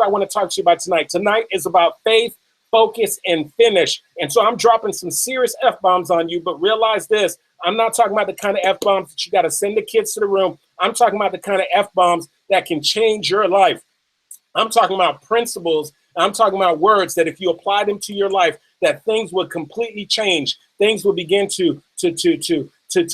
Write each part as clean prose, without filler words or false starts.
I want to talk to you about tonight. Tonight is about faith, focus, and finish. And so I'm dropping some serious F-bombs on you, but realize this. I'm not talking about the kind of F-bombs that you got to send the kids to the room. I'm talking about the kind of F-bombs that can change your life. I'm talking about principles. I'm talking about words that if you apply them to your life, that things will completely change. Things will begin to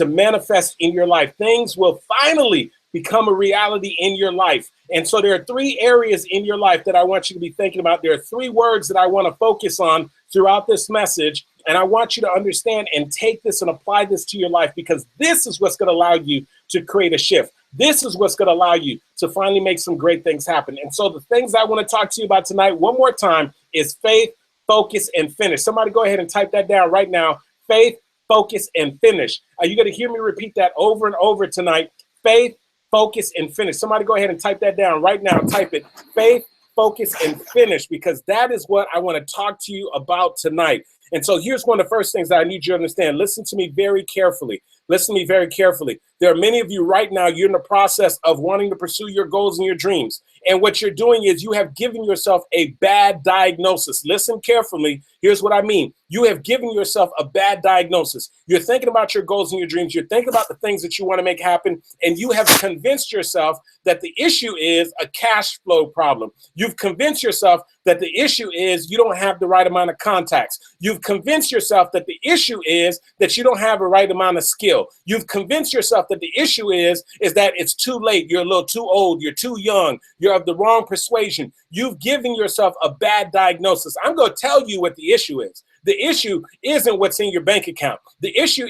manifest in your life. Things will finally become a reality in your life. And so there are three areas in your life that I want you to be thinking about. There are three words that I want to focus on throughout this message. And I want you to understand and take this and apply this to your life, because this is what's going to allow you to create a shift. This is what's going to allow you to finally make some great things happen. And so the things I want to talk to you about tonight, one more time, is faith, focus, and finish. Somebody go ahead and type that down right now. Faith, focus, and finish. Are you going to hear me repeat that over and over tonight? Faith, focus, and finish. Somebody go ahead and type that down right now. Type it. Faith, focus, and finish, because that is what I want to talk to you about tonight. And so here's one of the first things that I need you to understand. Listen to me very carefully. Listen to me very carefully. There are many of you right now, you're in the process of wanting to pursue your goals and your dreams. And what you're doing is you have given yourself a bad diagnosis. Listen carefully. Here's what I mean. You have given yourself a bad diagnosis. You're thinking about your goals and your dreams. You're thinking about the things that you want to make happen. And you have convinced yourself that the issue is a cash flow problem. You've convinced yourself that the issue is you don't have the right amount of contacts. You've convinced yourself that the issue is that you don't have the right amount of skill. You've convinced yourself that the issue is that it's too late. You're a little too old. You're too young. You're of the wrong persuasion. You've given yourself a bad diagnosis. I'm going to tell you what the issue is. The issue isn't what's in your bank account. The issue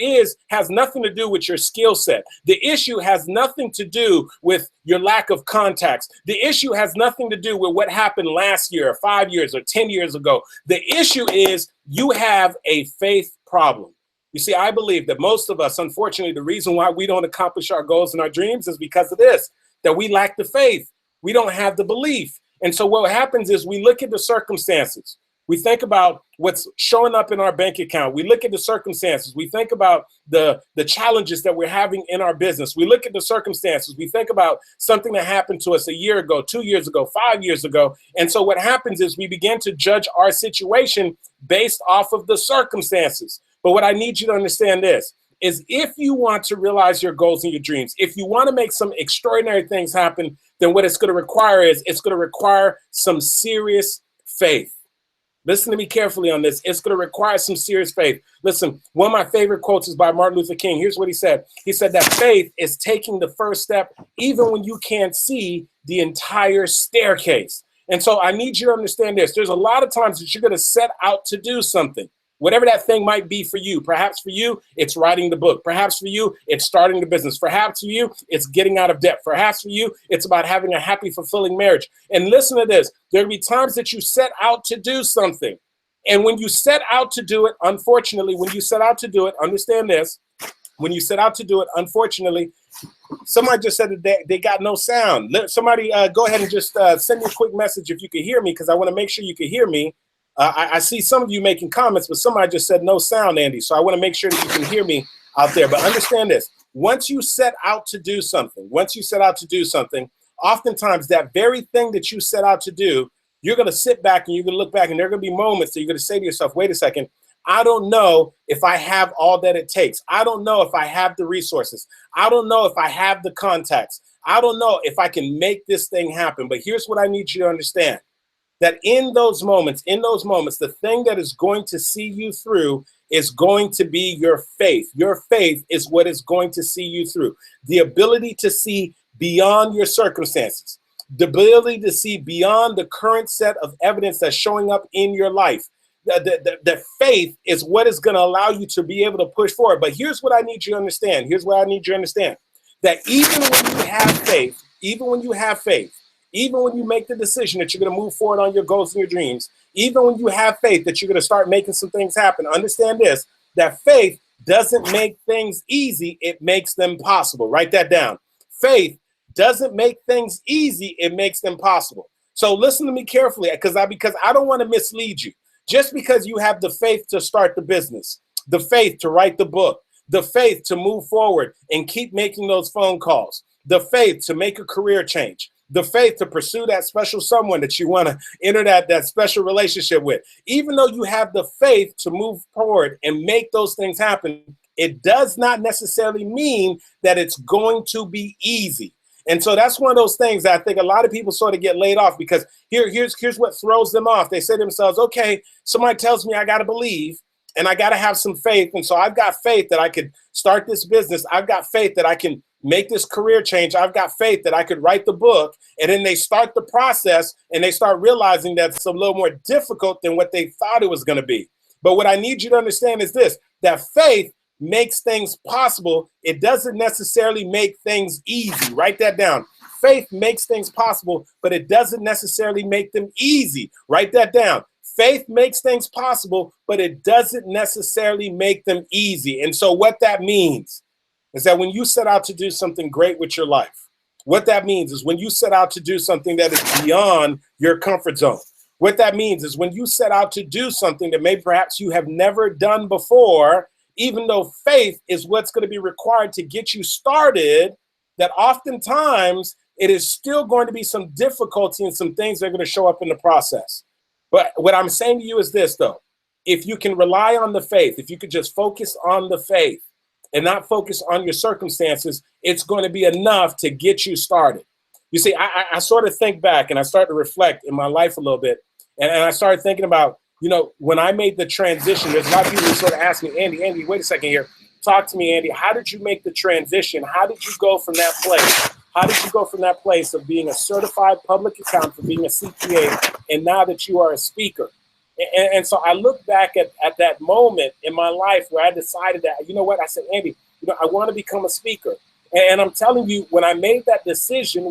has nothing to do with your skill set. The issue has nothing to do with your lack of contacts. The issue has nothing to do with what happened last year, or 5 years, or 10 years ago. The issue is you have a faith problem. You see, I believe that most of us, unfortunately, the reason why we don't accomplish our goals and our dreams is because of this, that we lack the faith. We don't have the belief. And so what happens is we look at the circumstances. We think about what's showing up in our bank account. We look at the circumstances. We think about the challenges that we're having in our business. We look at the circumstances. We think about something that happened to us a year ago, 2 years ago, 5 years ago. And so what happens is we begin to judge our situation based off of the circumstances. But what I need you to understand is if you want to realize your goals and your dreams, if you want to make some extraordinary things happen, then what it's going to require is it's going to require some serious faith. Listen to me carefully on this. It's going to require some serious faith. Listen, one of my favorite quotes is by Martin Luther King. Here's what he said. He said that faith is taking the first step even when you can't see the entire staircase. And so I need you to understand this. There's a lot of times that you're going to set out to do something. Whatever that thing might be for you. Perhaps for you, it's writing the book. Perhaps for you, it's starting the business. Perhaps for you, it's getting out of debt. Perhaps for you, it's about having a happy, fulfilling marriage. And listen to this. There'll be times that you set out to do something. And when you set out to do it, unfortunately, understand this. When you set out to do it, unfortunately, somebody just said that they got no sound. Somebody go ahead and just send me a quick message if you can hear me, because I want to make sure you can hear me. I see some of you making comments, but somebody just said no sound, Andy. So I want to make sure that you can hear me out there. But understand this. Once you set out to do something, oftentimes that very thing that you set out to do, you're going to sit back and you're going to look back, and there are going to be moments that you're going to say to yourself, wait a second, I don't know if I have all that it takes. I don't know if I have the resources. I don't know if I have the contacts. I don't know if I can make this thing happen. But here's what I need you to understand. That in those moments, the thing that is going to see you through is going to be your faith. Your faith is what is going to see you through. The ability to see beyond your circumstances, the ability to see beyond the current set of evidence that's showing up in your life. The faith is what is going to allow you to be able to push forward. But here's what I need you to understand. That even when you have faith, even when you make the decision that you're going to move forward on your goals and your dreams, even when you have faith that you're going to start making some things happen, understand this, that faith doesn't make things easy, it makes them possible. Write that down. Faith doesn't make things easy, it makes them possible. So listen to me carefully, because I don't want to mislead you. Just because you have the faith to start the business, the faith to write the book, the faith to move forward and keep making those phone calls, the faith to make a career change, the faith to pursue that special someone that you want to enter that special relationship with. Even though you have the faith to move forward and make those things happen, it does not necessarily mean that it's going to be easy. And so that's one of those things that I think a lot of people sort of get laid off, because here's what throws them off. They say to themselves, okay, somebody tells me I got to believe and I got to have some faith. And so I've got faith that I could start this business. I've got faith that I can make this career change. I've got faith that I could write the book. And then they start the process and they start realizing that it's a little more difficult than what they thought it was going to be. But what I need you to understand is this, that faith makes things possible. It doesn't necessarily make things easy. Write that down. Faith makes things possible, but it doesn't necessarily make them easy. Write that down. Faith makes things possible, but it doesn't necessarily make them easy. And so what that means is that when you set out to do something great with your life, what that means is when you set out to do something that is beyond your comfort zone, what that means is when you set out to do something that maybe perhaps you have never done before, even though faith is what's going to be required to get you started, that oftentimes it is still going to be some difficulty and some things that are going to show up in the process. But what I'm saying to you is this, though. If you can rely on the faith, if you could just focus on the faith and not focus on your circumstances, it's going to be enough to get you started. You see, I sort of think back and I start to reflect in my life a little bit. And I started thinking about, you know, when I made the transition, there's a lot of people who sort of ask me, Andy, wait a second here. Talk to me, Andy. How did you make the transition? How did you go from that place? How did you go from that place of being a certified public accountant, for being a CPA, and now that you are a speaker? And so I look back at that moment in my life where I decided that, you know what, I said, Andy, you know, I want to become a speaker. And I'm telling you, when I made that decision,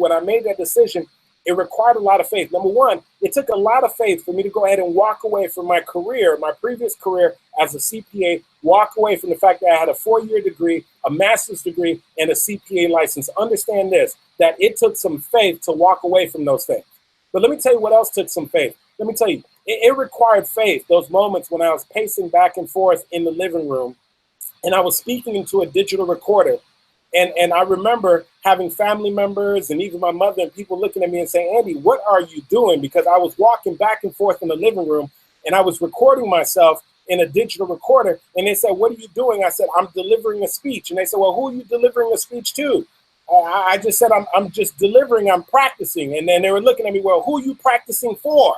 it required a lot of faith. Number one, it took a lot of faith for me to go ahead and walk away from my career, my previous career as a CPA, walk away from the fact that I had a 4-year degree, a master's degree, and a CPA license. Understand this, that it took some faith to walk away from those things. But let me tell you what else took some faith. Let me tell you, it required faith, those moments when I was pacing back and forth in the living room and I was speaking into a digital recorder. And I remember having family members and even my mother and people looking at me and saying, Andy, what are you doing? Because I was walking back and forth in the living room and I was recording myself in a digital recorder. And they said, what are you doing? I said, I'm delivering a speech. And they said, well, who are you delivering a speech to? I just said, I'm just delivering, I'm practicing. And then they were looking at me, well, who are you practicing for?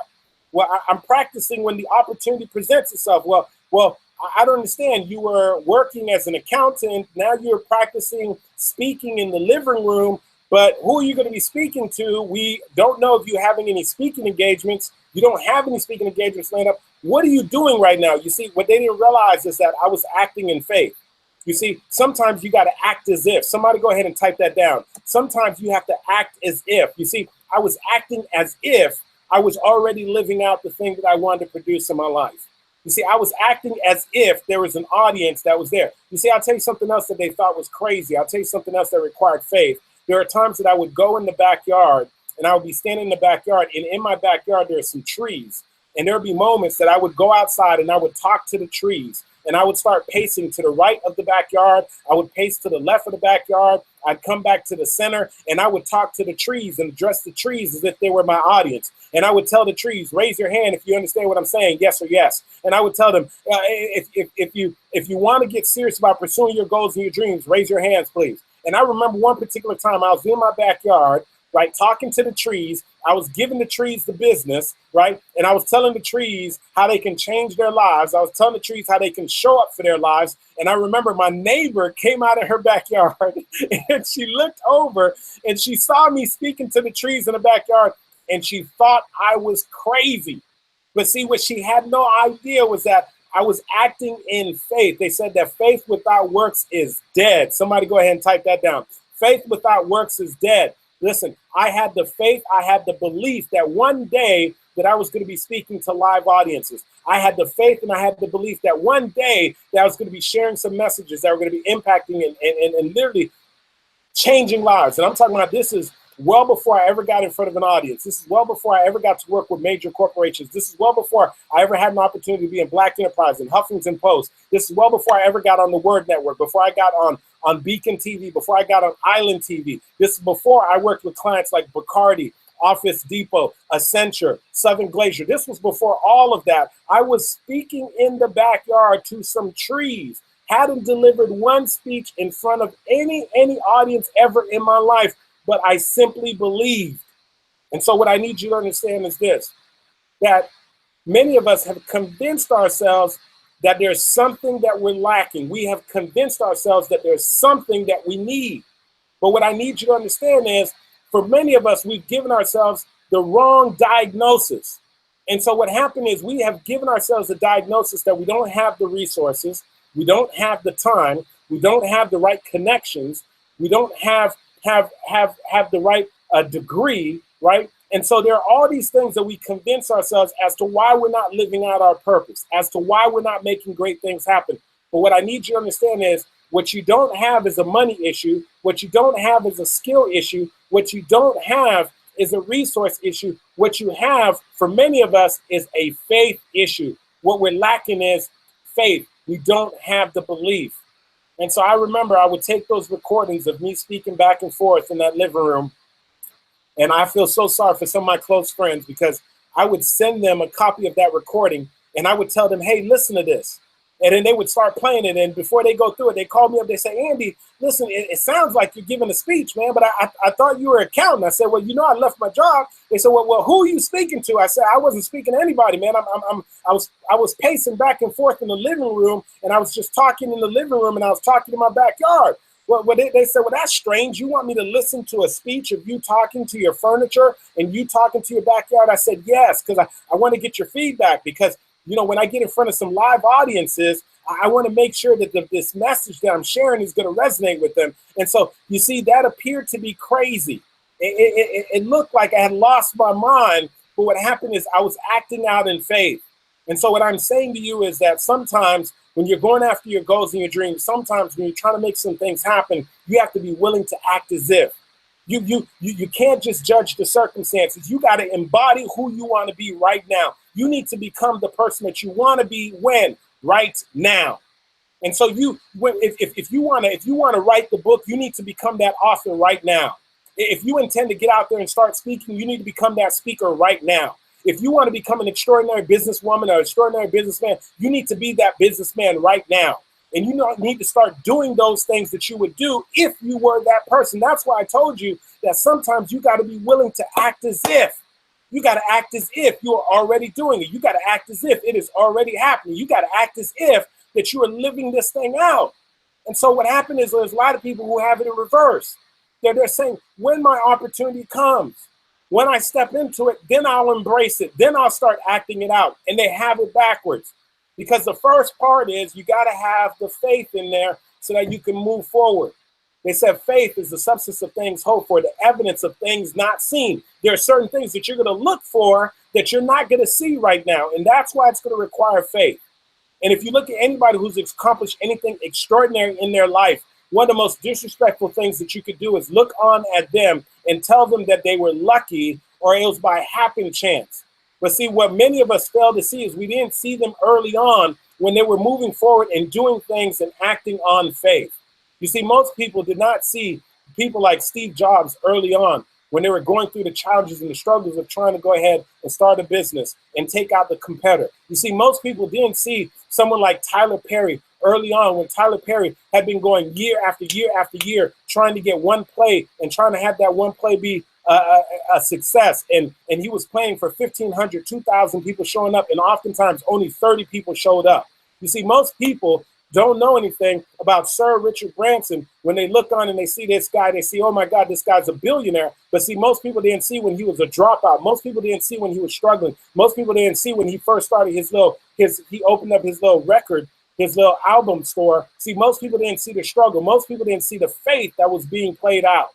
Well, I'm practicing when the opportunity presents itself. Well, I don't understand. You were working as an accountant. Now you're practicing speaking in the living room. But who are you going to be speaking to? We don't know if you're having any speaking engagements. You don't have any speaking engagements lined up. What are you doing right now? You see, what they didn't realize is that I was acting in faith. You see, sometimes you got to act as if. Somebody go ahead and type that down. Sometimes you have to act as if. You see, I was acting as if I was already living out the thing that I wanted to produce in my life. You see, I was acting as if there was an audience that was there. You see, I'll tell you something else that they thought was crazy. I'll tell you something else that required faith. There are times that I would go in the backyard and I would be standing in the backyard, and in my backyard, there are some trees. And there would be moments that I would go outside and I would talk to the trees. And I would start pacing to the right of the backyard. I would pace to the left of the backyard. I'd come back to the center and I would talk to the trees and address the trees as if they were my audience. And I would tell the trees, raise your hand if you understand what I'm saying, yes or yes. And I would tell them, if you want to get serious about pursuing your goals and your dreams, raise your hands, please. And I remember one particular time I was in my backyard, right, talking to the trees. I was giving the trees the business, right? And I was telling the trees how they can change their lives. I was telling the trees how they can show up for their lives. And I remember my neighbor came out of her backyard and she looked over and she saw me speaking to the trees in the backyard and she thought I was crazy. But see, what she had no idea was that I was acting in faith. They said that faith without works is dead. Somebody go ahead and type that down. Faith without works is dead. Listen, I had the faith, I had the belief that one day that I was going to be speaking to live audiences. I had the faith and I had the belief that one day that I was going to be sharing some messages that were going to be impacting and literally changing lives. And I'm talking about this is well before I ever got in front of an audience. This is well before I ever got to work with major corporations. This is well before I ever had an opportunity to be in Black Enterprise and Huffington Post. This is well before I ever got on the Word Network, before I got on Beacon TV, before I got on Island TV. This is before I worked with clients like Bacardi, Office Depot, Accenture, Southern Glacier. This was before all of that. I was speaking in the backyard to some trees. Hadn't delivered one speech in front of any audience ever in my life, but I simply believed. And so what I need you to understand is this, that many of us have convinced ourselves that there's something that we're lacking. We have convinced ourselves that there's something that we need. But what I need you to understand is, for many of us, we've given ourselves the wrong diagnosis. And so what happened is we have given ourselves a diagnosis that we don't have the resources, we don't have the time, we don't have the right connections, we don't have the right degree, right? And so there are all these things that we convince ourselves as to why we're not living out our purpose, as to why we're not making great things happen. But what I need you to understand is, what you don't have is a money issue. What you don't have is a skill issue. What you don't have is a resource issue. What you have, for many of us, is a faith issue. What we're lacking is faith. We don't have the belief. And so I remember I would take those recordings of me speaking back and forth in that living room. And I feel so sorry for some of my close friends, because I would send them a copy of that recording and I would tell them, hey, listen to this. And then they would start playing it. And before they go through it, they call me up. They say, Andy, listen, it sounds like you're giving a speech, man, but I thought you were an accountant. I said, well, I left my job. They said, well, who are you speaking to? I said, I wasn't speaking to anybody, man. I was pacing back and forth in the living room, and I was just talking in the living room, and I was talking in my backyard. Well, they said, well, that's strange. You want me to listen to a speech of you talking to your furniture and you talking to your backyard? I said, yes, because I want to get your feedback, because when I get in front of some live audiences, I want to make sure that this message that I'm sharing is going to resonate with them. And so, you see, that appeared to be crazy. It looked like I had lost my mind, but what happened is I was acting out in faith. And so what I'm saying to you is that sometimes when you're going after your goals and your dreams, sometimes when you're trying to make some things happen, you have to be willing to act as if. You can't just judge the circumstances. You got to embody who you want to be right now. You need to become the person that you want to be when? Right now. And so if you want to write the book, you need to become that author right now. If you intend to get out there and start speaking, you need to become that speaker right now. If you want to become an extraordinary businesswoman or extraordinary businessman, you need to be that businessman right now. And you need to start doing those things that you would do if you were that person. That's why I told you that sometimes you got to be willing to act as if. You got to act as if you are already doing it. You got to act as if it is already happening. You got to act as if that you are living this thing out. And so what happened is there's a lot of people who have it in reverse. They're saying, when my opportunity comes, when I step into it, then I'll embrace it. Then I'll start acting it out. And they have it backwards. Because the first part is you got to have the faith in there so that you can move forward. They said faith is the substance of things hoped for, the evidence of things not seen. There are certain things that you're going to look for that you're not going to see right now. And that's why it's going to require faith. And if you look at anybody who's accomplished anything extraordinary in their life, one of the most disrespectful things that you could do is look on at them and tell them that they were lucky or it was by happen chance. But see, what many of us fail to see is we didn't see them early on when they were moving forward and doing things and acting on faith. You see, most people did not see people like Steve Jobs early on when they were going through the challenges and the struggles of trying to go ahead and start a business and take out the competitor. You see, most people didn't see someone like Tyler Perry early on when Tyler Perry had been going year after year after year trying to get one play and trying to have that one play be a success. And he was playing for 1,500, 2,000 people showing up, and oftentimes only 30 people showed up. You see, most people don't know anything about Sir Richard Branson. When they look on and they see this guy, they see, oh my God, this guy's a billionaire. But see, most people didn't see when he was a dropout. Most people didn't see when he was struggling. Most people didn't see when he first started he opened up his little album store. See, most people didn't see the struggle. Most people didn't see the faith that was being played out.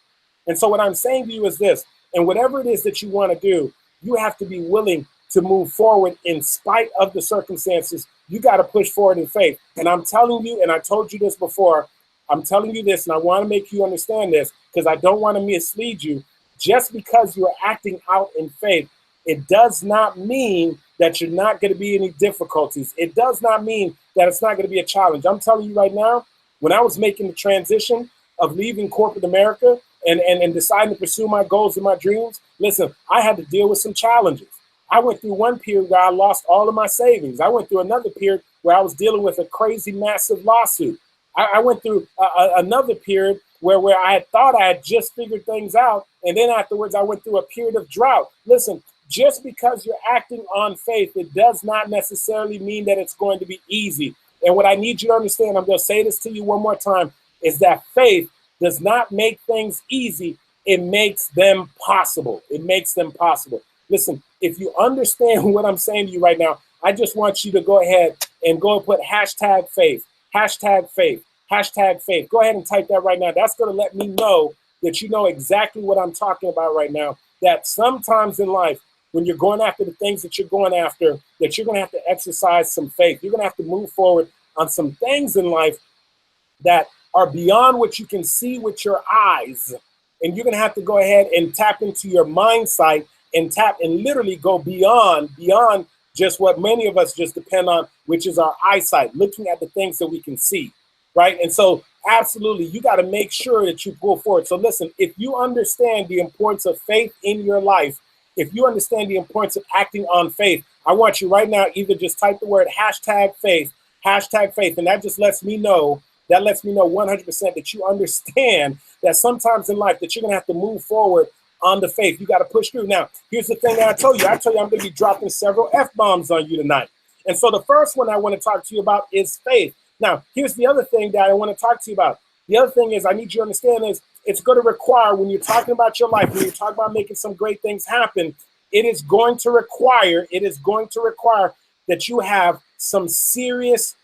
And so what I'm saying to you is this, and whatever it is that you want to do, you have to be willing to move forward in spite of the circumstances. You got to push forward in faith. And I'm telling you, and I told you this before, I'm telling you this, and I want to make you understand this because I don't want to mislead you. just because you're acting out in faith, it does not mean that you're not going to be any difficulties. It does not mean that it's not going to be a challenge. I'm telling you right now, when I was making the transition of leaving corporate America and deciding to pursue my goals and my dreams, listen, I had to deal with some challenges. I went through one period where I lost all of my savings. I went through another period where I was dealing with a crazy, massive lawsuit. I went through another period where I had thought I had just figured things out. And then afterwards, I went through a period of drought. Listen, just because you're acting on faith, it does not necessarily mean that it's going to be easy. And what I need you to understand, I'm going to say this to you one more time, is that faith does not make things easy. It makes them possible. It makes them possible. Listen, if you understand what I'm saying to you right now, I just want you to go ahead and go and put hashtag faith, hashtag faith, hashtag faith. Go ahead and type that right now. That's going to let me know that you know exactly what I'm talking about right now, that sometimes in life, when you're going after the things that you're going after, that you're going to have to exercise some faith. You're going to have to move forward on some things in life that are beyond what you can see with your eyes. And you're going to have to go ahead and tap into your mind sight and tap and literally go beyond just what many of us just depend on, which is our eyesight, looking at the things that we can see, right? And so absolutely, you got to make sure that you pull forward. So listen, if you understand the importance of faith in your life, if you understand the importance of acting on faith, I want you right now, either just type the word hashtag faith, and that just lets me know, 100% that you understand that sometimes in life that you're going to have to move forward on the faith. You got to push through. Now, here's the thing that I told you I'm going to be dropping several F-bombs on you tonight. And so the first one I want to talk to you about is faith. Now, here's the other thing that I want to talk to you about. The other thing is I need you to understand is it's going to require, when you're talking about your life, when you're talking about making some great things happen, it is going to require that you have some serious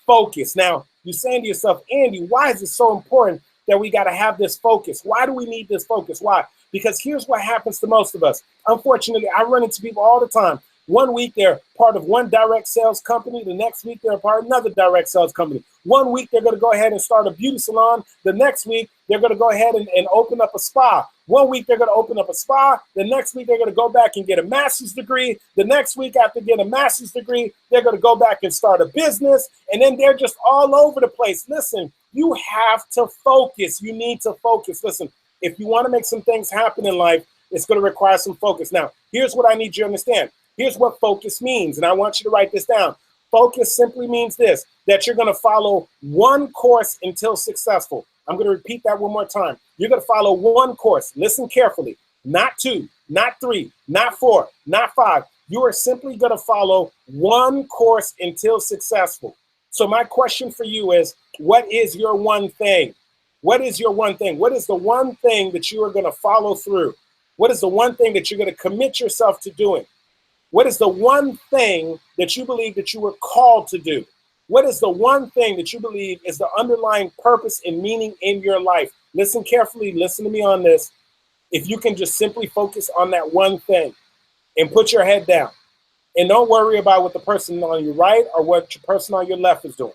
focus. Now, you're saying to yourself, Andy, why is it so important that we got to have this focus? Why do we need this focus? Why? Because here's what happens to most of us. Unfortunately, I run into people all the time. One week they're part of one direct sales company. The next week they're part of another direct sales company. One week they're going to go ahead and start a beauty salon. The next week they're going to go ahead and open up a spa. One week they're going to open up a spa. The next week they're going to go back and get a master's degree. The next week after getting a master's degree, they're going to go back and start a business. And then they're just all over the place. Listen, you have to focus. You need to focus. Listen, if you want to make some things happen in life, it's going to require some focus. Now, here's what I need you to understand. Here's what focus means, and I want you to write this down. Focus simply means this, that you're going to follow one course until successful. I'm going to repeat that one more time. You're going to follow one course. Listen carefully. Not 2, not 3, not 4, not 5. You are simply going to follow one course until successful. So my question for you is, what is your one thing? What is your one thing? What is the one thing that you are going to follow through? What is the one thing that you're going to commit yourself to doing? What is the one thing that you believe that you were called to do? What is the one thing that you believe is the underlying purpose and meaning in your life? Listen carefully, listen to me on this. If you can just simply focus on that one thing and put your head down and don't worry about what the person on your right or what your person on your left is doing.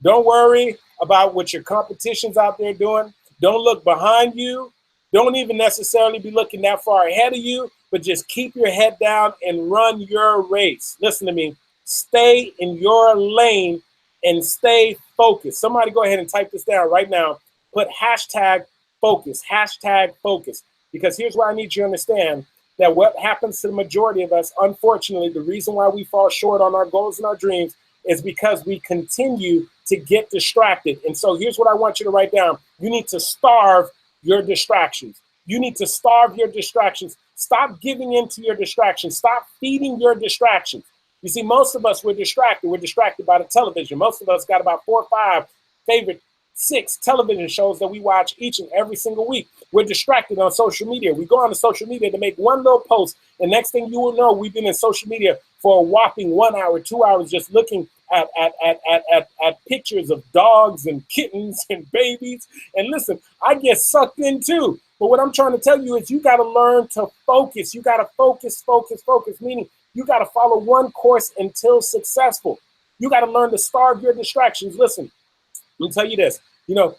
Don't worry about what your competition's out there doing. Don't look behind you. Don't even necessarily be looking that far ahead of you, but just keep your head down and run your race. Listen to me. Stay in your lane and stay focused. Somebody go ahead and type this down right now. Put hashtag focus, because here's what I need you to understand, that what happens to the majority of us, unfortunately, the reason why we fall short on our goals and our dreams is because we continue to get distracted. And so here's what I want you to write down. You need to starve your distractions. You need to starve your distractions. Stop giving in to your distractions. Stop feeding your distractions. You see, most of us, we're distracted. We're distracted by the television. Most of us got about 4 or 5 favorite 6 television shows that we watch each and every single week. We're distracted on social media. We go on to social media to make one little post. And next thing you will know, we've been in social media for a whopping 1 hour, 2 hours, just looking at pictures of dogs and kittens and babies. And listen, I get sucked in too. But what I'm trying to tell you is you got to learn to focus. You got to focus, meaning you got to follow one course until successful. You got to learn to starve your distractions. Listen, let me tell you this. You know,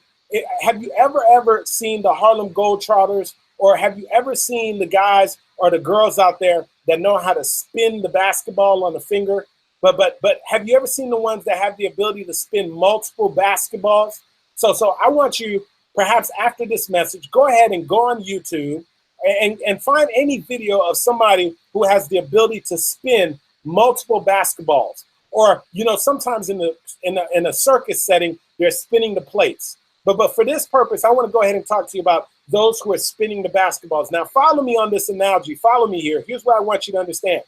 have you ever seen the Harlem Globetrotters Or have you ever seen the guys or the girls out there that know how to spin the basketball on the finger? But have you ever seen the ones that have the ability to spin multiple basketballs? So I want you, perhaps after this message, go ahead and go on YouTube and find any video of somebody who has the ability to spin multiple basketballs. Or, you know, sometimes in a circus setting, they're spinning the plates. But for this purpose, I want to go ahead and talk to you about those who are spinning the basketballs. Now, follow me on this analogy. Follow me here. Here's what I want you to understand.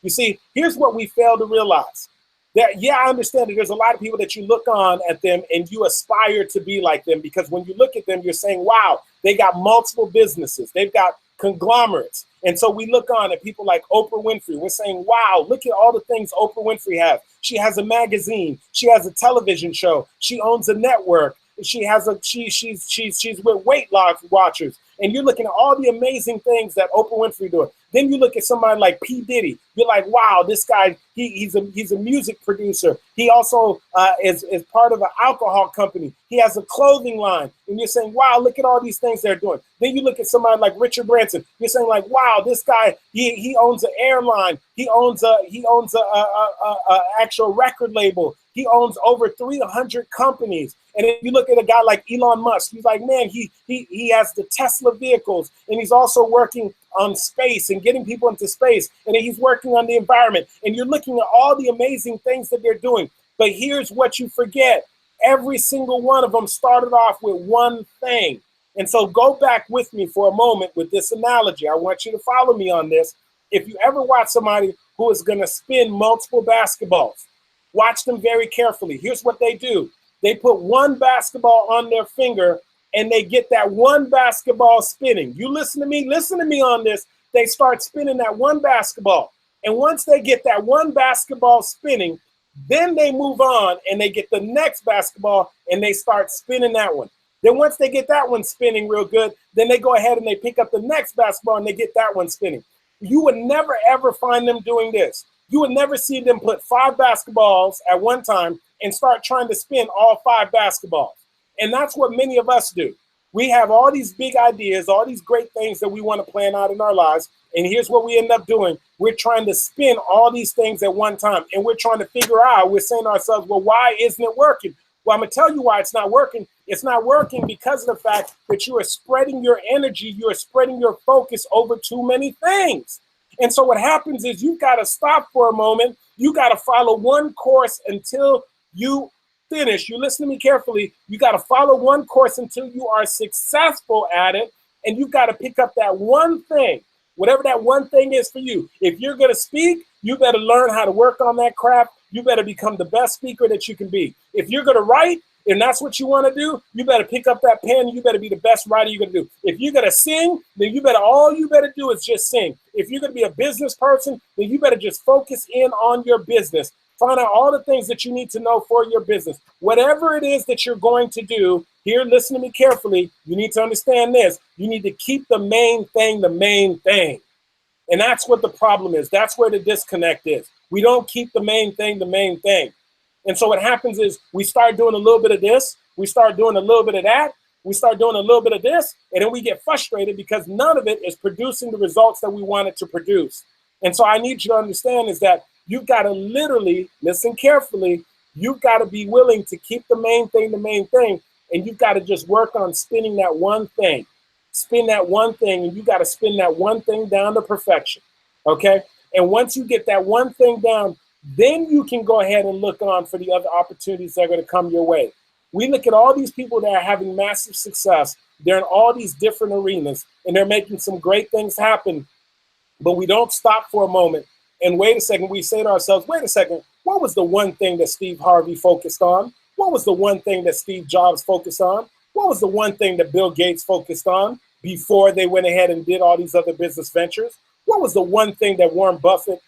You see, here's what we fail to realize. That, yeah, I understand that there's a lot of people that you look on at them and you aspire to be like them, because when you look at them, you're saying, wow, they got multiple businesses. They've got conglomerates. And so we look on at people like Oprah Winfrey. We're saying, wow, look at all the things Oprah Winfrey has. She has a magazine. She has a television show. She owns a network. She has she's with Weight Loss Watchers. And you're looking at all the amazing things that Oprah Winfrey doing. Then you look at somebody like P. Diddy. You're like, wow, this guy, he's a music producer. He also is part of an alcohol company. He has a clothing line. And you're saying, wow, look at all these things they're doing. Then you look at somebody like Richard Branson. You're saying, like, wow, this guy, he owns an airline. He owns a actual record label. He owns over 300 companies. And if you look at a guy like Elon Musk, he's like, man, he has the Tesla vehicles, and he's also working on space and getting people into space, and then he's working on the environment. And you're looking at all the amazing things that they're doing. But here's what you forget. Every single one of them started off with one thing. And so go back with me for a moment with this analogy. I want you to follow me on this. If you ever watch somebody who is going to spin multiple basketballs, watch them very carefully. Here's what they do. They put one basketball on their finger and they get that one basketball spinning. You listen to me on this. They start spinning that one basketball. And once they get that one basketball spinning, then they move on and they get the next basketball and they start spinning that one. Then once they get that one spinning real good, then they go ahead and they pick up the next basketball and they get that one spinning. You would never, ever find them doing this. You would never see them put 5 basketballs at one time and start trying to spin all 5 basketballs. And that's what many of us do. We have all these big ideas, all these great things that we want to plan out in our lives. And here's what we end up doing. We're trying to spin all these things at one time. And we're trying to figure out, we're saying to ourselves, well, why isn't it working? Well, I'm going to tell you why it's not working. It's not working because of the fact that you are spreading your energy, you are spreading your focus over too many things. And so what happens is you've got to stop for a moment. You got to follow one course until you finish. You listen to me carefully. You got to follow one course until you are successful at it. And you've got to pick up that one thing, whatever that one thing is for you. If you're going to speak, you better learn how to work on that craft. You better become the best speaker that you can be. If you're going to write, and that's what you want to do, you better pick up that pen and you better be the best writer you're going to do. If you're going to sing, then all you better do is just sing. If you're going to be a business person, then you better just focus in on your business. Find out all the things that you need to know for your business. Whatever it is that you're going to do, here, listen to me carefully. You need to understand this. You need to keep the main thing the main thing. And that's what the problem is. That's where the disconnect is. We don't keep the main thing the main thing. And so what happens is we start doing a little bit of this, we start doing a little bit of that, we start doing a little bit of this, and then we get frustrated because none of it is producing the results that we want it to produce. And so I need you to understand is that you've got to literally, listen carefully, you've got to be willing to keep the main thing, and you've got to just work on spinning that one thing. Spin that one thing, and you got to spin that one thing down to perfection, okay? And once you get that one thing down, then you can go ahead and look on for the other opportunities that are going to come your way. We look at all these people that are having massive success. They're in all these different arenas, and they're making some great things happen. But we don't stop for a moment and wait a second. We say to ourselves, wait a second, what was the one thing that Steve Harvey focused on? What was the one thing that Steve Jobs focused on? What was the one thing that Bill Gates focused on before they went ahead and did all these other business ventures? What was the one thing that Warren Buffett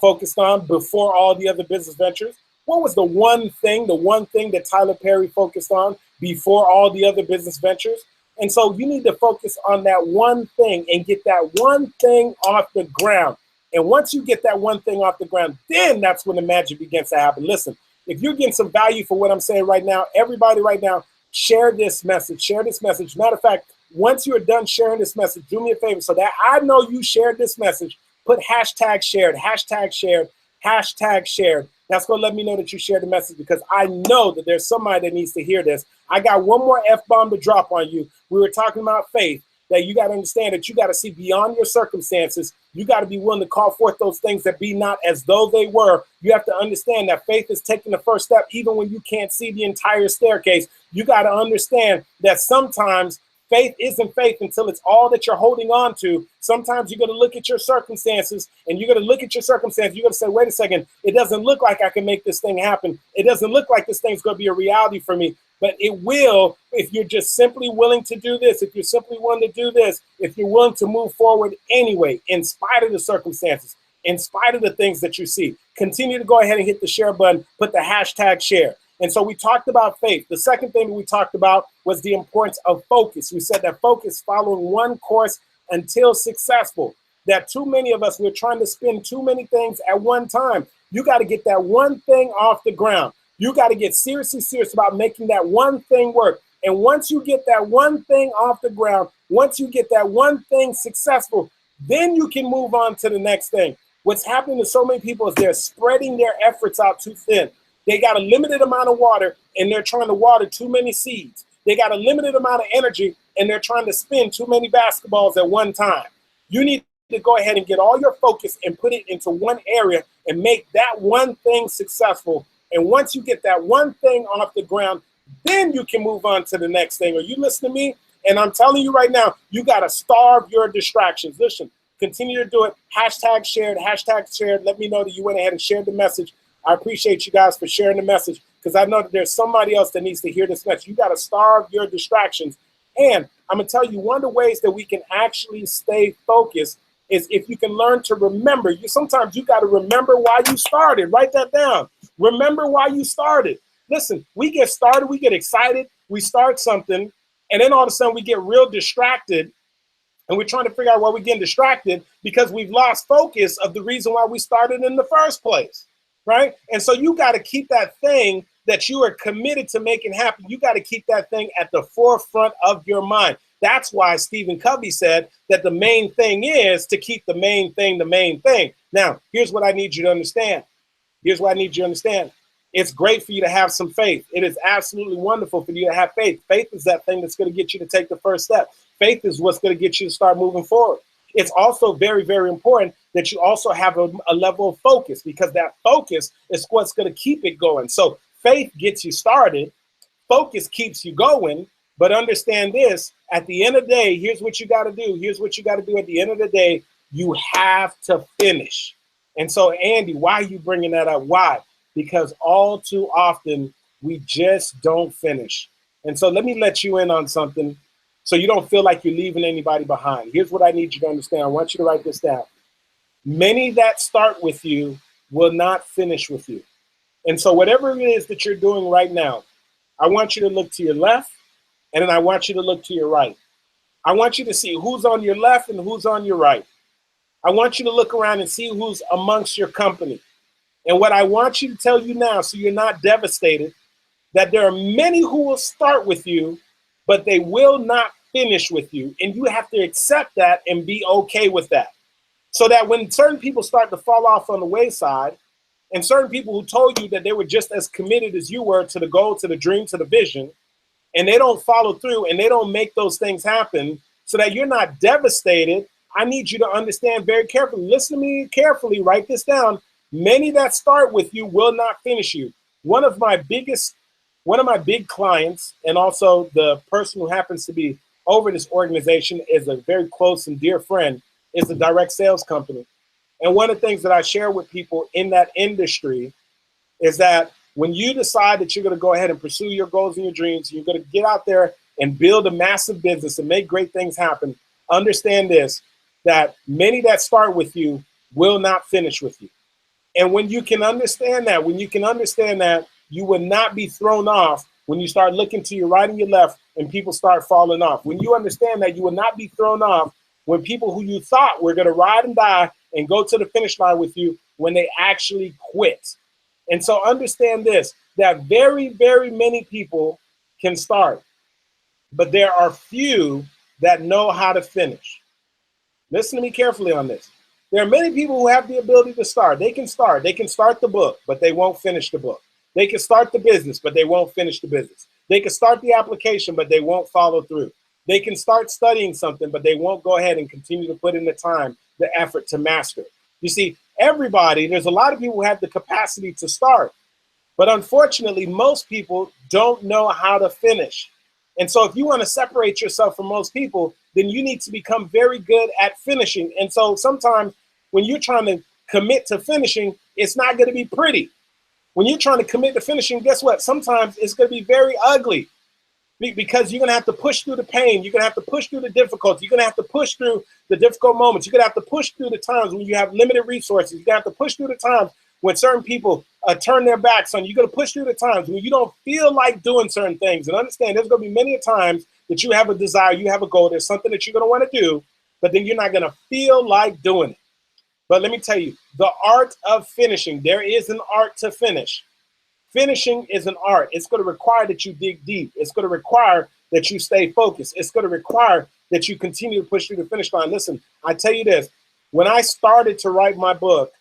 focused on before all the other business ventures? What was the one thing that Tyler Perry focused on before all the other business ventures? And so you need to focus on that one thing and get that one thing off the ground. And once you get that one thing off the ground, then that's when the magic begins to happen. Listen, if you're getting some value for what I'm saying right now, everybody right now, share this message. Share this message. Matter of fact, once you're done sharing this message, do me a favor so that I know you shared this message. Put hashtag shared, hashtag shared, hashtag shared. That's going to let me know that you shared the message, because I know that there's somebody that needs to hear this. I got one more F-bomb to drop on you. We were talking about faith, that you got to understand that you got to see beyond your circumstances. You got to be willing to call forth those things that be not as though they were. You have to understand that faith is taking the first step even when you can't see the entire staircase. You got to understand that sometimes faith isn't faith until it's all that you're holding on to. Sometimes you're going to look at your circumstances, and you're going to look at your circumstances. You're going to say, wait a second, it doesn't look like I can make this thing happen. It doesn't look like this thing's going to be a reality for me. But it will if you're just simply willing to do this, if you're simply willing to do this, if you're willing to move forward anyway, in spite of the circumstances, in spite of the things that you see. Continue to go ahead and hit the share button, put the hashtag share. And so we talked about faith. The second thing that we talked about was the importance of focus. We said that focus, following one course until successful. That too many of us, we're trying to spin too many things at one time. You got to get that one thing off the ground. You got to get seriously serious about making that one thing work. And once you get that one thing off the ground, once you get that one thing successful, then you can move on to the next thing. What's happening to so many people is they're spreading their efforts out too thin. They got a limited amount of water, and they're trying to water too many seeds. They got a limited amount of energy, and they're trying to spin too many basketballs at one time. You need to go ahead and get all your focus and put it into one area and make that one thing successful. And once you get that one thing off the ground, then you can move on to the next thing. Are you listening to me? And I'm telling you right now, you got to starve your distractions. Listen, continue to do it. Hashtag shared, hashtag shared. Let me know that you went ahead and shared the message. I appreciate you guys for sharing the message, because I know that there's somebody else that needs to hear this message. You got to starve your distractions. And I'm going to tell you, one of the ways that we can actually stay focused is if you can learn to remember. Sometimes you got to remember why you started. Write that down. Remember why you started. Listen, we get started, we get excited, we start something, and then all of a sudden we get real distracted, and we're trying to figure out why we're getting distracted, because we've lost focus of the reason why we started in the first place, right? And so you got to keep that thing that you are committed to making happen. You got to keep that thing at the forefront of your mind. That's why Stephen Covey said that the main thing is to keep the main thing the main thing. Now, here's what I need you to understand. Here's what I need you to understand. It's great for you to have some faith. It is absolutely wonderful for you to have faith. Faith is that thing that's going to get you to take the first step. Faith is what's going to get you to start moving forward. It's also very, very important that you also have a level of focus, because that focus is what's going to keep it going. So faith gets you started. Focus keeps you going. But understand this, at the end of the day, here's what you got to do. Here's what you got to do at the end of the day. You have to finish. And so, Andy, why are you bringing that up? Why? Because all too often we just don't finish. And so let me let you in on something so you don't feel like you're leaving anybody behind. Here's what I need you to understand. I want you to write this down. Many that start with you will not finish with you. And so whatever it is that you're doing right now, I want you to look to your left, and then I want you to look to your right. I want you to see who's on your left and who's on your right. I want you to look around and see who's amongst your company. And what I want you to tell you now, so you're not devastated, that there are many who will start with you, but they will not finish with you. And you have to accept that and be okay with that. So that when certain people start to fall off on the wayside, and certain people who told you that they were just as committed as you were to the goal, to the dream, to the vision, and they don't follow through and they don't make those things happen, so that you're not devastated, I need you to understand very carefully. Listen to me carefully. Write this down. Many that start with you will not finish you. One of my big clients, and also the person who happens to be over this organization, is a very close and dear friend, is a direct sales company. And one of the things that I share with people in that industry is that when you decide that you're going to go ahead and pursue your goals and your dreams, you're going to get out there and build a massive business and make great things happen, understand this, that many that start with you will not finish with you. And when you can understand that, you will not be thrown off when you start looking to your right and your left and people start falling off. When you understand that, you will not be thrown off when people who you thought were going to ride and die and go to the finish line with you, when they actually quit. And so understand this, that very, very many people can start, but there are few that know how to finish. Listen to me carefully on this. There are many people who have the ability to start. They can start. They can start the book, but they won't finish the book. They can start the business, but they won't finish the business. They can start the application, but they won't follow through. They can start studying something, but they won't go ahead and continue to put in the time, the effort to master it. You see, there's a lot of people who have the capacity to start, but unfortunately, most people don't know how to finish. And so if you want to separate yourself from most people, then you need to become very good at finishing. And so sometimes when you're trying to commit to finishing, it's not going to be pretty. When you're trying to commit to finishing, guess what? Sometimes it's going to be very ugly because you're going to have to push through the pain. You're going to have to push through the difficulty. You're going to have to push through the difficult moments. You're going to have to push through the times when you have limited resources. You're going to have to push through the times when certain people turn their backs on you. You're going to push through the times when you don't feel like doing certain things. And understand, there's going to be many times that you have a desire, you have a goal, there's something that you're going to want to do, but then you're not going to feel like doing it. But let me tell you, the art of finishing, there is an art to finish. Finishing is an art. It's going to require that you dig deep. It's going to require that you stay focused. It's going to require that you continue to push through the finish line. Listen, I tell you this, when I started to write my book,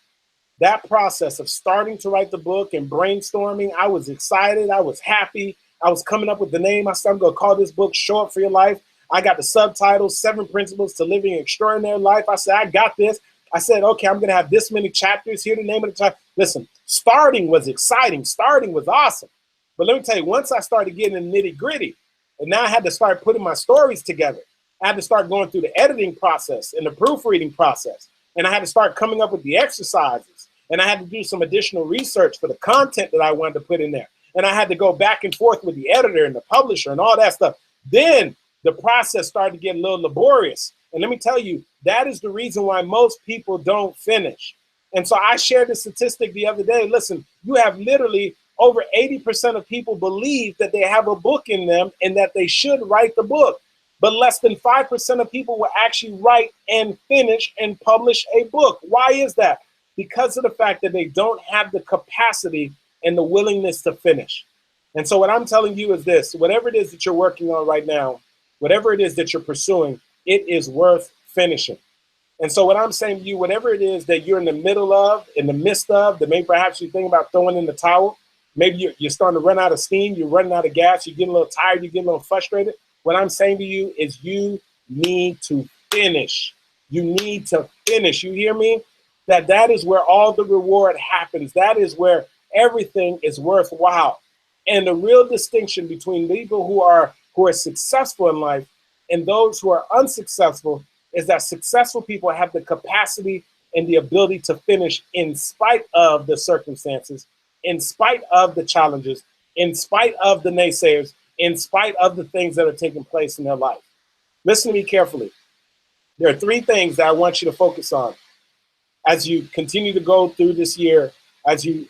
that process of starting to write the book and brainstorming, I was excited. I was happy. I was coming up with the name. I said, I'm going to call this book Show Up for Your Life. I got the subtitles, 7 Principles to Living an Extraordinary Life. I said, I got this. I said, okay, I'm going to have this many chapters. Here, the name of the chapter. Listen, starting was exciting. Starting was awesome. But let me tell you, once I started getting in the nitty gritty, and now I had to start putting my stories together. I had to start going through the editing process and the proofreading process. And I had to start coming up with the exercises. And I had to do some additional research for the content that I wanted to put in there. And I had to go back and forth with the editor and the publisher and all that stuff. Then the process started to get a little laborious. And let me tell you, that is the reason why most people don't finish. And so I shared the statistic the other day. Listen, you have literally over 80% of people believe that they have a book in them and that they should write the book. But less than 5% of people will actually write and finish and publish a book. Why is that? Because of the fact that they don't have the capacity and the willingness to finish. And so what I'm telling you is this, whatever it is that you're working on right now, whatever it is that you're pursuing, it is worth finishing. And so what I'm saying to you, whatever it is that you're in the middle of, in the midst of, that maybe perhaps you're thinking about throwing in the towel, maybe you're starting to run out of steam, you're running out of gas, you're getting a little tired, you're getting a little frustrated. What I'm saying to you is you need to finish. You need to finish. You hear me? That is where all the reward happens. That is where everything is worthwhile. And the real distinction between people who are successful in life and those who are unsuccessful is that successful people have the capacity and the ability to finish in spite of the circumstances, in spite of the challenges, in spite of the naysayers, in spite of the things that are taking place in their life. Listen to me carefully. There are 3 things that I want you to focus on as you continue to go through this year, as you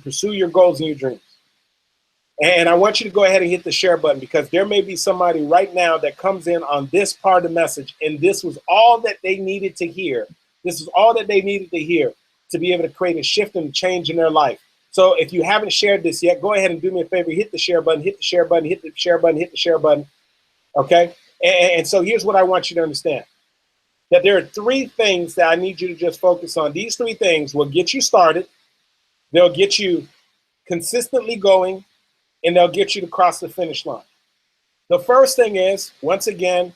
pursue your goals and your dreams. And I want you to go ahead and hit the share button, because there may be somebody right now that comes in on this part of the message, and this was all that they needed to hear. This is all that they needed to hear to be able to create a shift and change in their life. So if you haven't shared this yet, go ahead and do me a favor, hit the share button, hit the share button, hit the share button, hit the share button. Okay? And so here's what I want you to understand. That there are 3 things that I need you to just focus on. These 3 things will get you started. They'll get you consistently going, and they'll get you to cross the finish line. The first thing is, once again,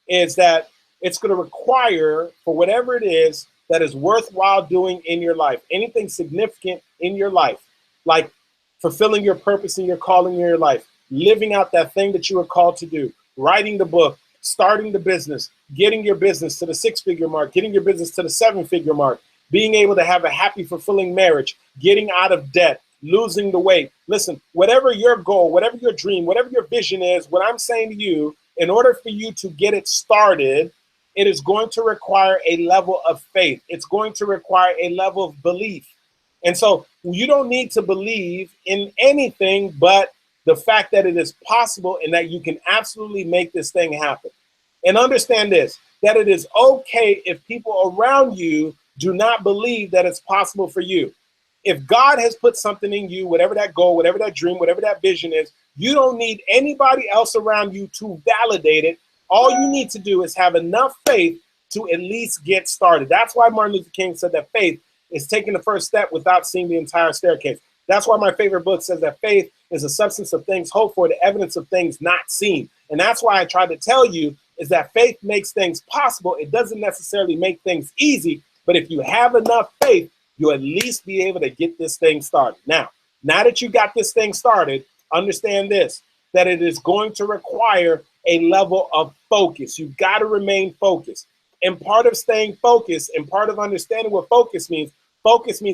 is that it's going to require, for whatever it is that is worthwhile doing in your life, anything significant in your life, like fulfilling your purpose and your calling in your life, living out that thing that you were called to do, writing the book, starting the business, getting your business to the 6-figure mark, getting your business to the 7-figure mark, being able to have a happy, fulfilling marriage, getting out of debt, losing the weight. Listen, whatever your goal, whatever your dream, whatever your vision is, what I'm saying to you, in order for you to get it started, it is going to require a level of faith. It's going to require a level of belief. And so you don't need to believe in anything but the fact that it is possible and that you can absolutely make this thing happen. And understand this, that it is okay if people around you do not believe that it's possible for you. If God has put something in you, whatever that goal, whatever that dream, whatever that vision is, you don't need anybody else around you to validate it. All you need to do is have enough faith to at least get started. That's why Martin Luther King said that faith is taking the first step without seeing the entire staircase. That's why my favorite book says that faith is the substance of things hoped for, the evidence of things not seen. And that's why I try to tell you is that faith makes things possible. It doesn't necessarily make things easy, but if you have enough faith, you'll at least be able to get this thing started. Now that you got this thing started, understand this, that it is going to require a level of focus. You've got to remain focused. And part of staying focused and part of understanding what focus means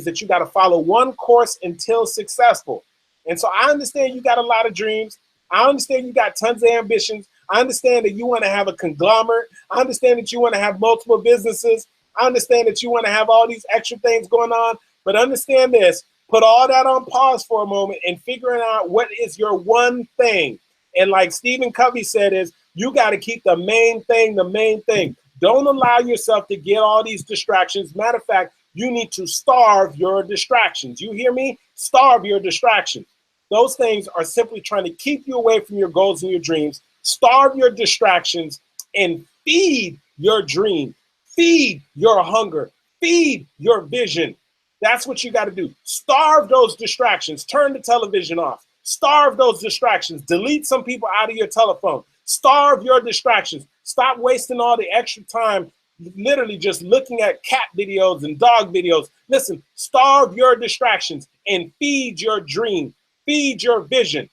that you got to follow one course until successful. And so I understand you got a lot of dreams. I understand you got tons of ambitions. I understand that you want to have a conglomerate. I understand that you want to have multiple businesses. I understand that you want to have all these extra things going on. But understand this, put all that on pause for a moment and figuring out what is your one thing. And like Stephen Covey said is, you got to keep the main thing the main thing. Don't allow yourself to get all these distractions. Matter of fact, you need to starve your distractions. You hear me? Starve your distractions. Those things are simply trying to keep you away from your goals and your dreams. Starve your distractions and feed your dream. Feed your hunger. Feed your vision. That's what you got to do. Starve those distractions. Turn the television off. Starve those distractions. Delete some people out of your telephone. Starve your distractions. Stop wasting all the extra time literally just looking at cat videos and dog videos. Listen, starve your distractions and feed your dream. Feed your vision.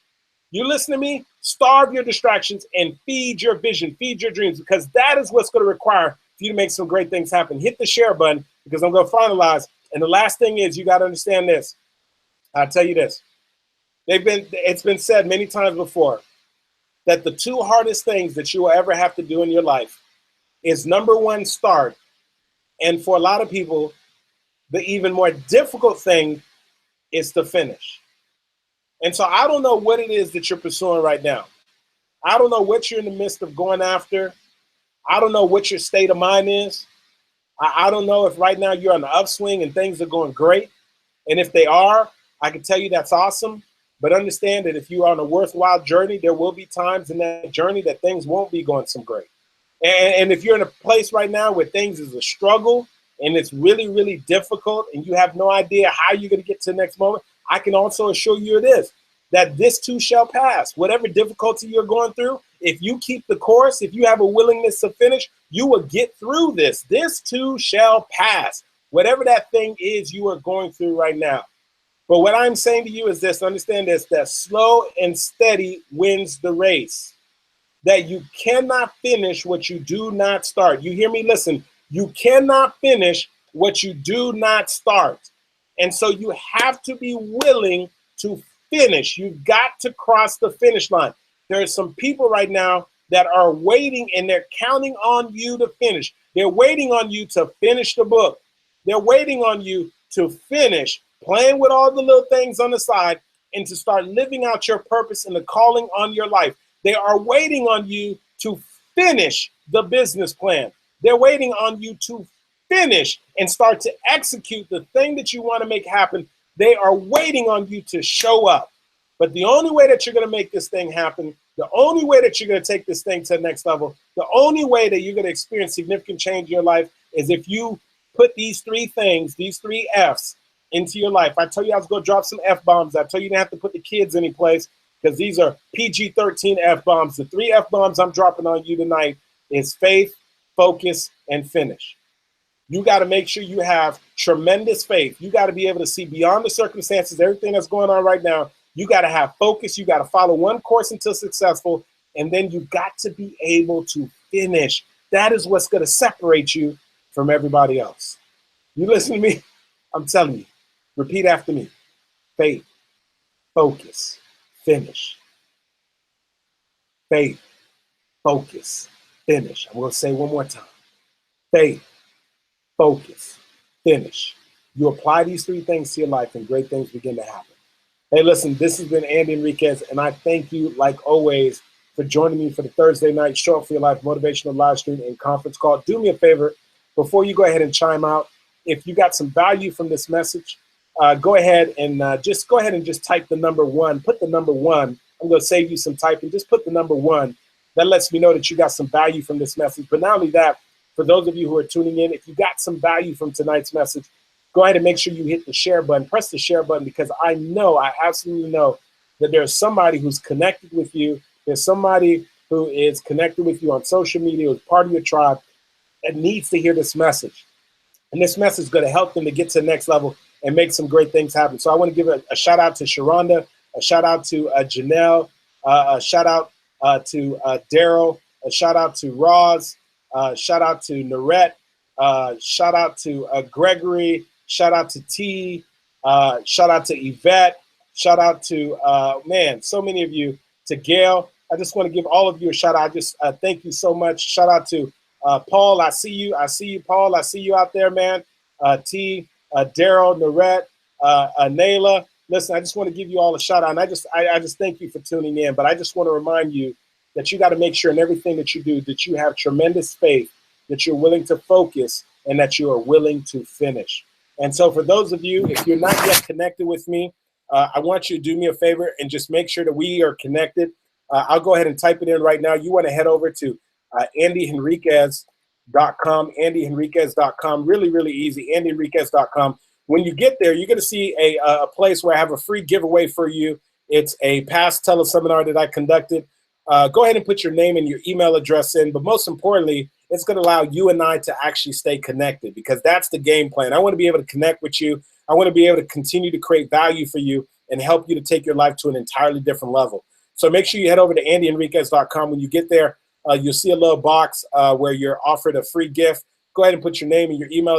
You listen to me? Starve your distractions and feed your vision. Feed your dreams, because that is what's going to require for you to make some great things happen. Hit the share button, because I'm going to finalize. And the last thing is, you got to understand this. I'll tell you this. It's been said many times before that the two hardest things that you will ever have to do in your life is, number one, start. And for a lot of people, the even more difficult thing is to finish. And so I don't know what it is that you're pursuing right now. I don't know what you're in the midst of going after. I don't know what your state of mind is. I don't know if right now you're on the upswing and things are going great. And if they are, I can tell you that's awesome. But understand that if you are on a worthwhile journey, there will be times in that journey that things won't be going so great. And if you're in a place right now where things is a struggle and it's really, really difficult and you have no idea how you're going to get to the next moment, I can also assure you it is, that this too shall pass. Whatever difficulty you're going through, if you keep the course, if you have a willingness to finish, you will get through this. This too shall pass. Whatever that thing is you are going through right now. But what I'm saying to you is this, understand this, that slow and steady wins the race. That you cannot finish what you do not start. You hear me? Listen, you cannot finish what you do not start. And so you have to be willing to finish. You've got to cross the finish line. There are some people right now that are waiting, and they're counting on you to finish. They're waiting on you to finish the book. They're waiting on you to finish playing with all the little things on the side and to start living out your purpose and the calling on your life. They are waiting on you to finish the business plan. They're waiting on you to finish and start to execute the thing that you want to make happen. They are waiting on you to show up. But the only way that you're going to make this thing happen, the only way that you're going to take this thing to the next level, the only way that you're going to experience significant change in your life is if you put these three things, these three F's into your life. I told you I was going to drop some F-bombs. I told you you didn't have to put the kids any place, because these are PG-13 F-bombs. The three F-bombs I'm dropping on you tonight is faith, focus, and finish. You got to make sure you have tremendous faith. You got to be able to see beyond the circumstances, everything that's going on right now. You got to have focus. You got to follow one course until successful. And then you got to be able to finish. That is what's going to separate you from everybody else. You listen to me? I'm telling you. Repeat after me. Faith, focus, finish. Faith, focus, finish. I'm going to say it one more time. Faith, focus, finish. You apply these three things to your life and great things begin to happen. Hey, listen, this has been Andy Henriquez, and I thank you, like always, for joining me for the Thursday night Show Up For Your Life motivational live stream and conference call. Do me a favor, before you go ahead and chime out, if you got some value from this message, go ahead and just type the number 1. Put the number 1. I'm going to save you some typing. Just put the number 1 That lets me know that you got some value from this message. But not only that, for those of you who are tuning in, if you got some value from tonight's message, go ahead and make sure you hit the share button. Press the share button, because I absolutely know that there's somebody who's connected with you. There's somebody who is connected with you on social media, who's part of your tribe, and needs to hear this message. And this message is going to help them to get to the next level and make some great things happen. So I want to give a shout out to Sharonda, a shout out to Janelle, a shout out to Daryl, a shout out to Roz, shout out to Narette, shout out to Gregory, shout out to T, shout out to Yvette, shout out to, so many of you, to Gail. I just want to give all of you a shout out. I just thank you so much. Shout out to Paul. I see you, Paul. I see you out there, man. T, Daryl, Narette, Nayla. Listen, I just want to give you all a shout out. And I just thank you for tuning in. But I just want to remind you that you got to make sure in everything that you do that you have tremendous faith, that you're willing to focus, and that you are willing to finish. And so for those of you, if you're not yet connected with me, I want you to do me a favor and just make sure that we are connected. I'll go ahead and type it in right now. You want to head over to andyhenriquez.com, andyhenriquez.com. Really, really easy, andyhenriquez.com. When you get there, you're going to see a place where I have a free giveaway for you. It's a past teleseminar that I conducted. Go ahead and put your name and your email address in. But most importantly, it's going to allow you and I to actually stay connected, because that's the game plan. I want to be able to connect with you. I want to be able to continue to create value for you and help you to take your life to an entirely different level. So make sure you head over to andyhenriquez.com. When you get there, you'll see a little box where you're offered a free gift. Go ahead and put your name and your email